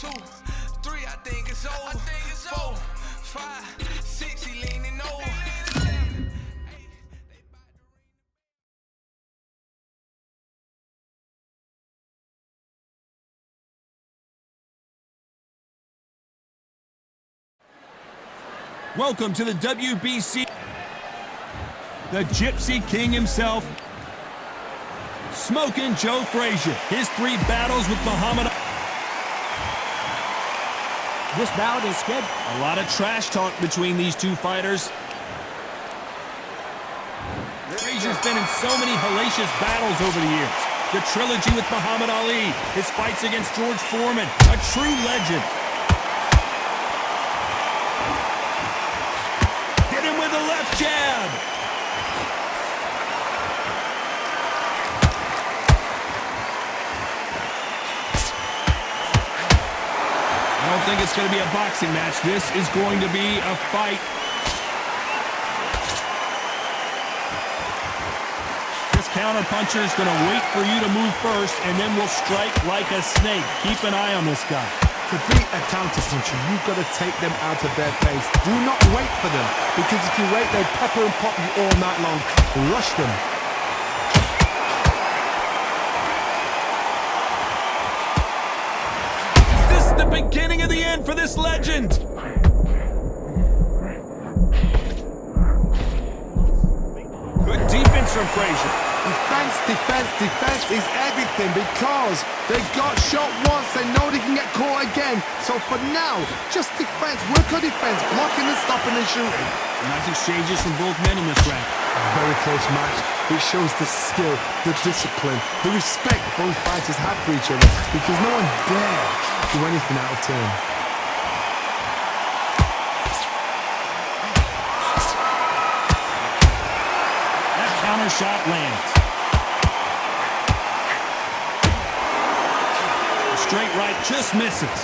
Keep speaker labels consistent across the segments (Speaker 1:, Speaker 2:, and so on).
Speaker 1: 2, 3, I think it's over. 4, 5, 6, he leaning over.
Speaker 2: Welcome to the WBC. The Gypsy King himself, Smokin' Joe Frazier. His 3 battles with Muhammad.
Speaker 3: This bout is scheduled.
Speaker 2: A lot of trash talk between these two fighters. Frazier's been in so many hellacious battles over the years. The trilogy with Muhammad Ali, his fights against George Foreman, a true legend. Hit him with a left jab. I don't think it's going to be a boxing match. This is going to be a fight. This counterpuncher is going to wait for you to move first, and then will strike like a snake. Keep an eye on this guy.
Speaker 4: To beat a counterpuncher, you've got to take them out of their pace. Do not wait for them, because if you wait, they pepper and pop you all night long. Rush them.
Speaker 2: The beginning of the end for this legend. Good defense from Frazier.
Speaker 4: Defense, defense, defense is everything, because they got shot once, they know they can get caught again. So for now, just defense, work on defense, blocking and stopping and shooting.
Speaker 2: Nice exchanges from both men in this round.
Speaker 4: A very close match. It shows the skill, the discipline, the respect both fighters have for each other, because no one dare do anything out of turn.
Speaker 2: That counter shot lands. The straight right just misses.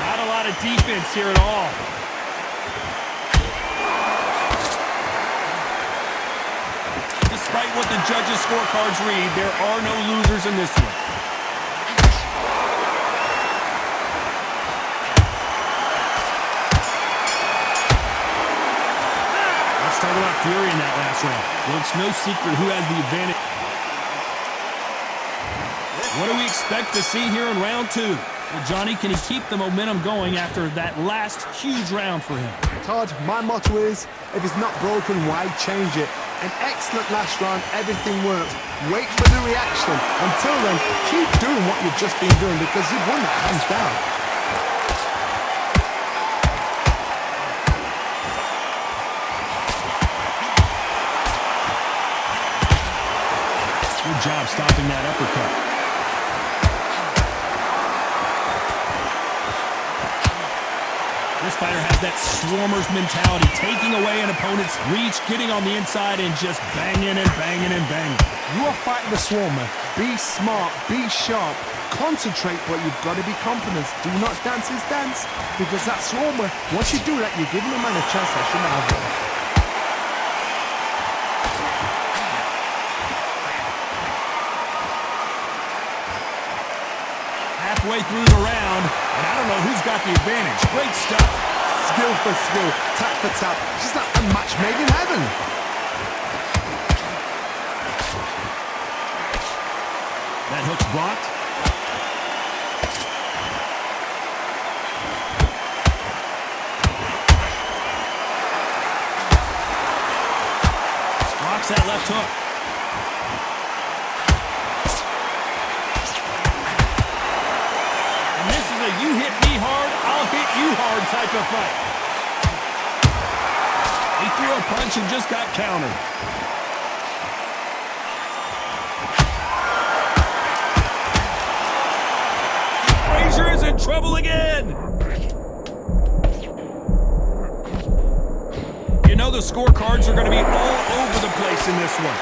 Speaker 2: Not a lot of defense here at all. Despite what the judges' scorecards read, there are no losers in this one. Let's talk about Fury in that last round. Well, it's no secret who has the advantage. What do we expect to see here in round 2? Well, Johnny, can he keep the momentum going after that last huge round for him?
Speaker 4: Todd, my motto is, if it's not broken, why change it? An excellent last round, everything worked. Wait for the reaction. Until then, keep doing what you've just been doing, because you've won that hands down.
Speaker 2: Good job stopping that uppercut. This fighter has that swarmer's mentality, taking away an opponent's reach, getting on the inside, and just banging and banging and banging.
Speaker 4: You are fighting the swarmer. Be smart, be sharp, concentrate, but you've got to be confident. Do not dance his dance, because that swarmer, once you do that, you're giving the man a chance that shouldn't have one.
Speaker 2: Halfway through the round, and I don't know who's got the advantage. Great stuff.
Speaker 4: Skill for skill, tap for tap. Just like a match made in heaven.
Speaker 2: That hook's blocked. Blocks that left hook. You hit me hard, I'll hit you hard type of fight. He threw a punch and just got countered. Frazier is in trouble again. You know the scorecards are going to be all over the place in this one.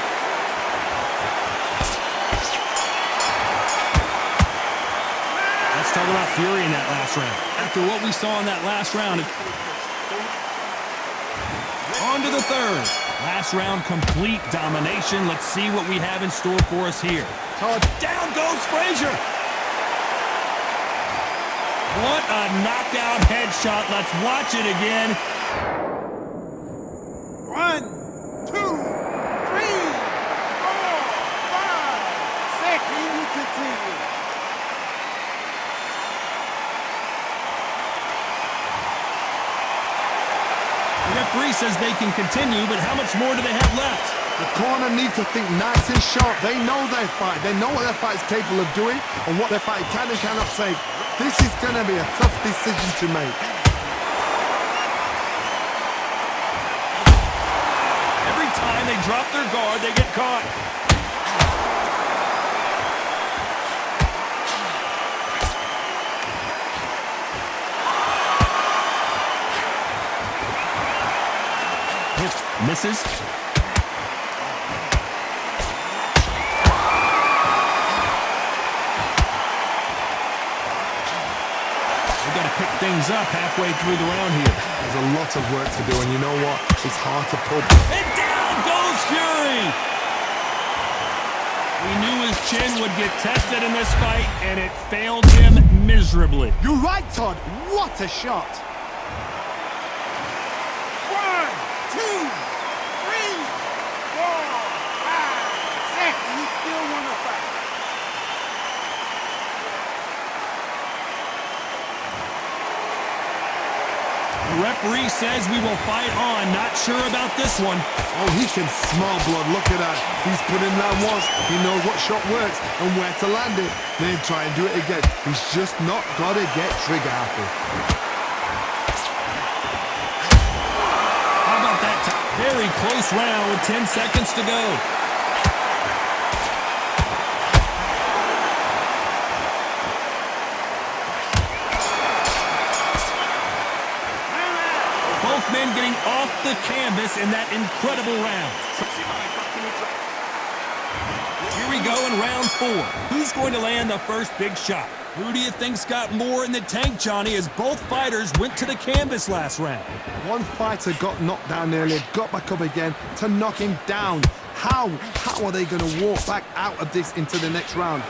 Speaker 2: Talk about Fury in that last round. After what we saw in that last round, on to the third. Last round, complete domination. Let's see what we have in store for us here.
Speaker 4: Todd.
Speaker 2: Down goes Frazier. What a knockout headshot. Let's watch it again.
Speaker 3: 1, 2, 3, 4, 5, 6. And you continue.
Speaker 2: The referee says they can continue, but how much more do they have left?
Speaker 4: The corner need to think nice and sharp. They know their fight. They know what their fight is capable of doing and what their fight can and cannot take. This is going to be a tough decision to make.
Speaker 2: Every time they drop their guard, they get caught. Misses. We've got to pick things up halfway through the round here.
Speaker 4: There's a lot of work to do, and you know what? It's hard to pull.
Speaker 2: And down goes Fury! We knew his chin would get tested in this fight, and it failed him miserably.
Speaker 4: You're right, Todd. What a shot.
Speaker 3: 1, 2, 3, 4, 5, 6. And you still want to fight.
Speaker 2: The referee says we will fight on. Not sure about this one.
Speaker 4: Oh, he can smell blood. Look at that. He's put in that once. He knows what shot works and where to land it. Then try and do it again. He's just not got to get trigger happy.
Speaker 2: How about that? Very close round with 10 seconds to go. Both men getting off the canvas in that incredible round. Here we go in round 4. Who's going to land the first big shot? Who do you think's got more in the tank, Johnny, as both fighters went to the canvas last round?
Speaker 4: One fighter got knocked down earlier, got back up again to knock him down. How are they going to walk back out of this into the next round?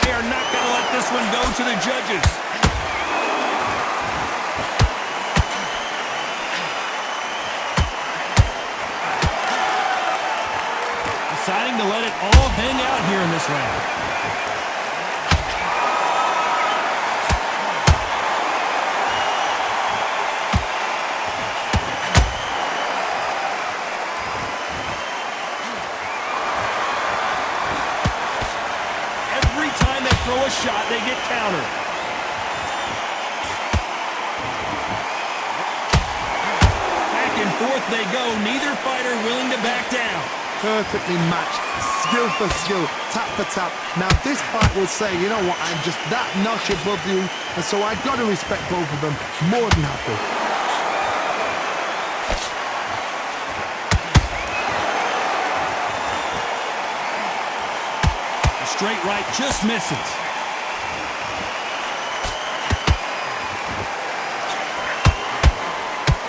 Speaker 2: They are not going to let this one go to the judges. Deciding to let it all hang out here in this round. Every time they throw a shot, they get countered. Back and forth they go, neither fighter willing to back down.
Speaker 4: Perfectly matched, skill for skill, tap for tap. Now this fight will say, you know what, I'm just that notch above you, and so I've got to respect both of them. More than happy.
Speaker 2: The straight right just misses.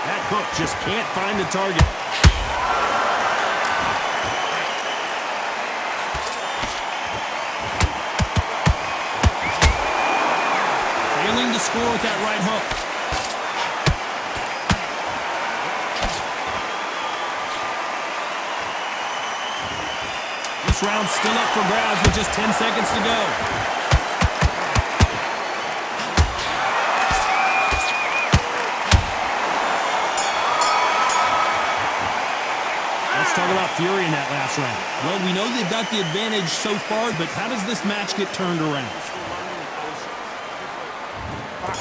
Speaker 2: That hook just can't find the target. Failing to score with that right hook. This round's still up for grabs with just 10 seconds to go. Let's talk about Fury in that last round. Well, we know they've got the advantage so far, but how does this match get turned around?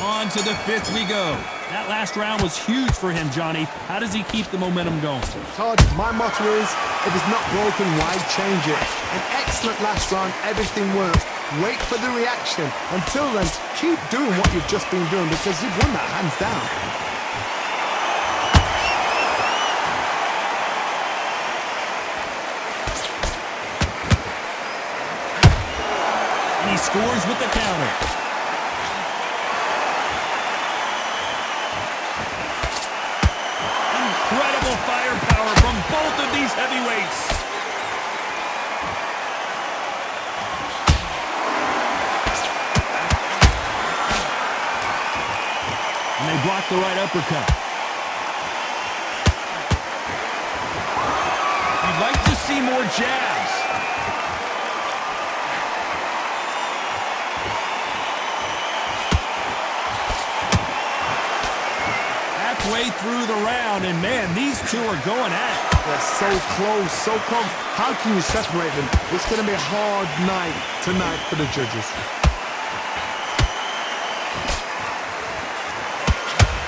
Speaker 2: On to the 5th we go. That last round was huge for him, Johnny. How does he keep the momentum going?
Speaker 4: Todd, my motto is, if it's not broken, why change it? An excellent last round, everything works. Wait for the reaction. Until then, keep doing what you've just been doing because you've won that hands down.
Speaker 2: And he scores with the counter. Incredible firepower from both of these heavyweights. And they block the right uppercut. You'd like to see more jabs. Halfway through the round, and man, these two are going at it.
Speaker 4: They're so close, so close. How can you separate them? It's going to be a hard night tonight for the judges.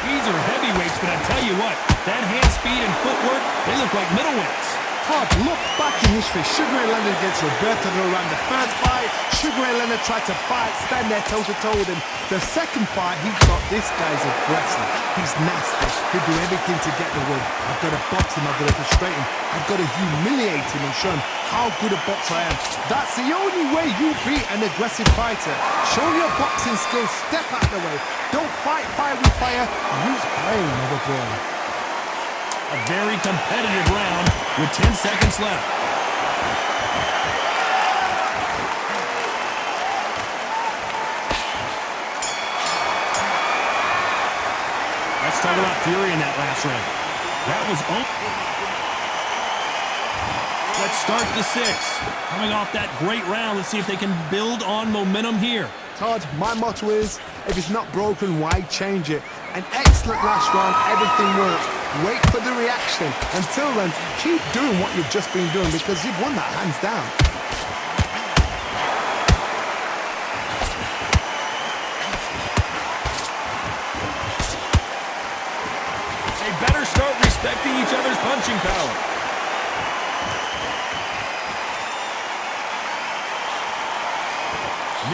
Speaker 2: These are heavyweights, but I tell you what, that hand speed and footwork, they look like middleweights.
Speaker 4: Todd, look back in history. Sugar Ray Leonard against Roberto Duran. The first fight, Sugar Ray Leonard tried to fight, stand there toe-to-toe with him. The second fight, he thought this guy's aggressive. He's nasty. He'll do everything to get the win. I've got to box him. I've got to frustrate him. I've got to humiliate him and show him how good a boxer I am. That's the only way you beat an aggressive fighter. Show your boxing skills. Step out the way. Don't fight fire with fire. Use brain over brain.
Speaker 2: A very competitive round with 10 seconds left. Let's talk about Fury in that last round. That was Let's start the sixth. Coming off that great round, let's see if they can build on momentum here.
Speaker 4: Todd, my motto is, if it's not broken, why change it? An excellent last round, everything works. Wait for the reaction. Until then, keep doing what you've just been doing because you've won that hands down.
Speaker 2: They better start respecting each other's punching power.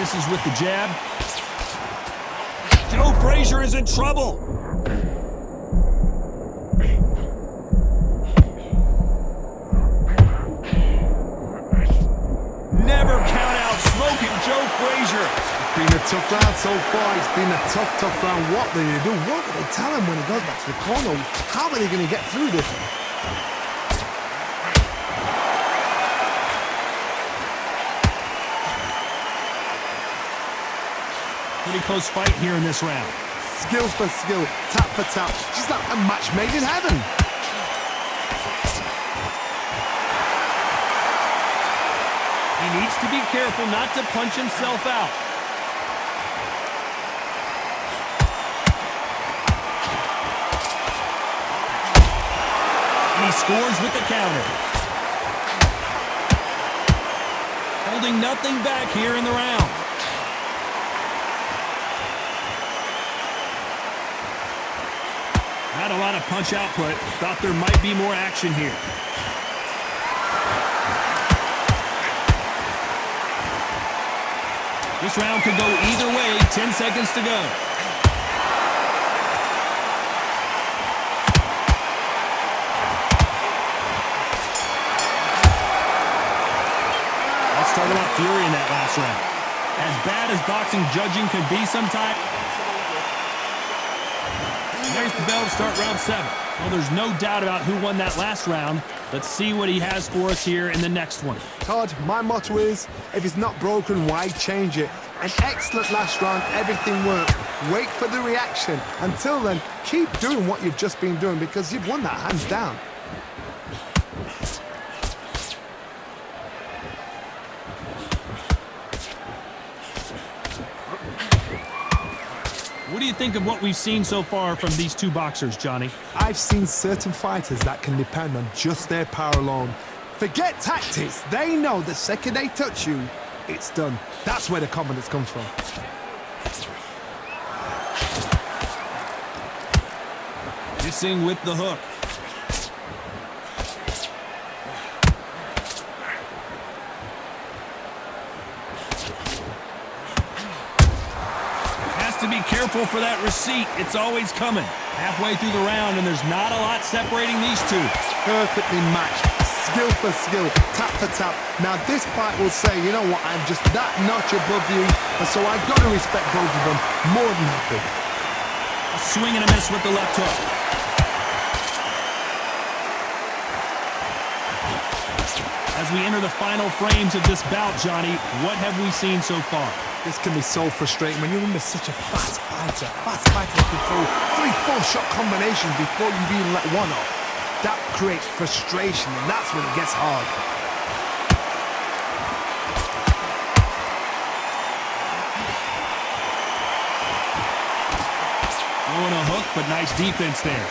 Speaker 2: Misses with the jab. Joe Frazier is in trouble. Never count out smoking Joe Frazier.
Speaker 4: It's been a tough round so far. It's been a tough round. What do they do? What do they tell him when he goes back to the corner? How are they going to get through this?
Speaker 2: Pretty close fight here in this round.
Speaker 4: Skill for skill, tap for tap. Just like a match made in heaven.
Speaker 2: He needs to be careful not to punch himself out. And he scores with the counter. Holding nothing back here in the round. Not a lot of punch output. Thought there might be more action here. This round could go either way. 10 seconds to go. Let's talk about Fury in that last round. As bad as boxing judging could be sometimes, there's the bell to start round 7. Well, there's no doubt about who won that last round. Let's see what he has for us here in the next one.
Speaker 4: Todd, my motto is, if it's not broken, why change it? An excellent last round, everything works. Wait for the reaction. Until then, keep doing what you've just been doing because you've won that hands down.
Speaker 2: What do you think of what we've seen so far from these two boxers, Johnny?
Speaker 4: I've seen certain fighters that can depend on just their power alone. Forget tactics. They know the second they touch you, it's done. That's where the confidence comes from.
Speaker 2: Missing with the hook. To be careful for that receipt. It's always coming. Halfway through the round, and there's not a lot separating these two.
Speaker 4: Perfectly matched. Skill for skill, tap for tap. Now this fight will say, you know what, I'm just that notch above you, and so I've got to respect both of them more than happy.
Speaker 2: A swing and a miss with the left hook. As we enter the final frames of this bout, Johnny, what have we seen so far?
Speaker 4: This can be so frustrating when you're under such a fast fighter. Fast fighter can throw 3-4 shot combinations before you even let one off. That creates frustration, and that's when it gets hard.
Speaker 2: Throwing a hook, but nice defense there.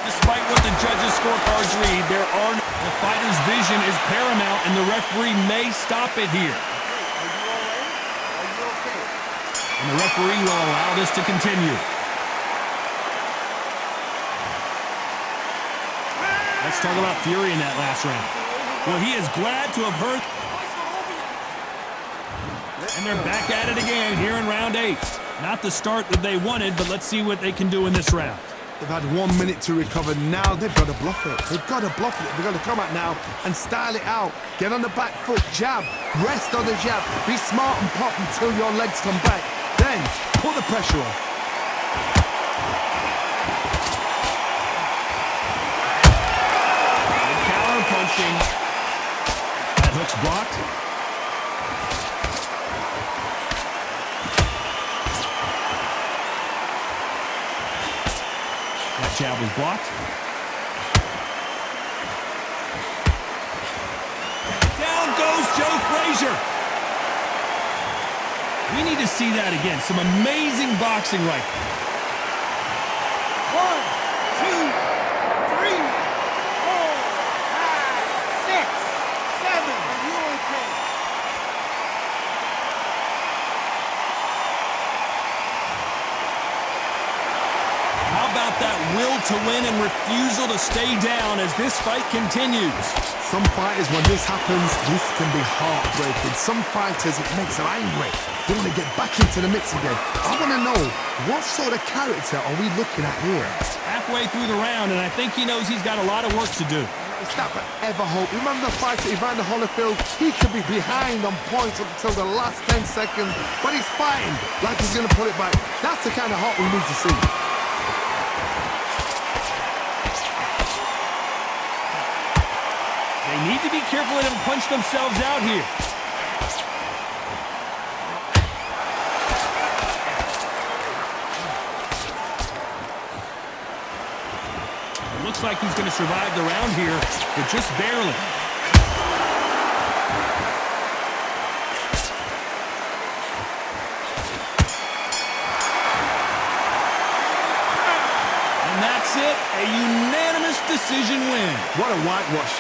Speaker 2: Despite what the judges' scorecards read, the fighter's vision is paramount, and the referee may stop it here.
Speaker 3: Are you all right? Are you okay?
Speaker 2: And the referee will allow this to continue. Let's talk about Fury in that last round. Well, he is glad to have heard. And they're back at it again here in round 8. Not the start that they wanted, but let's see what they can do in this round.
Speaker 4: They've had 1 minute to recover. Now they've got to bluff it. They've got to bluff it. They've got to come out now and style it out. Get on the back foot, jab, rest on the jab. Be smart and pop until your legs come back. Then put the pressure on.
Speaker 2: Good counter punching. That hook's blocked. That jab was blocked. Down goes Joe Frazier. We need to see that again. Some amazing boxing right there.
Speaker 3: 1, 2, 3, 4, 5, 6, 7. Are you okay?
Speaker 2: How about that will to win and refusal to stay down as this fight continues?
Speaker 4: Some fighters, when this happens, this can be heartbreaking. Some fighters, it makes them angry. They want to get back into the mix again. I want to know, what sort of character are we looking at here?
Speaker 2: Halfway through the round, and I think he knows he's got a lot of work to do.
Speaker 4: It's not forever hope. Remember the fight at Evander Holyfield? He could be behind on points up until the last 10 seconds, but he's fighting like he's going to pull it back. That's the kind of hope we need to see.
Speaker 2: They need to be careful and don't punch themselves out here. It looks like he's going to survive the round here, but just barely. And that's it, a unanimous decision win.
Speaker 4: What a whitewash.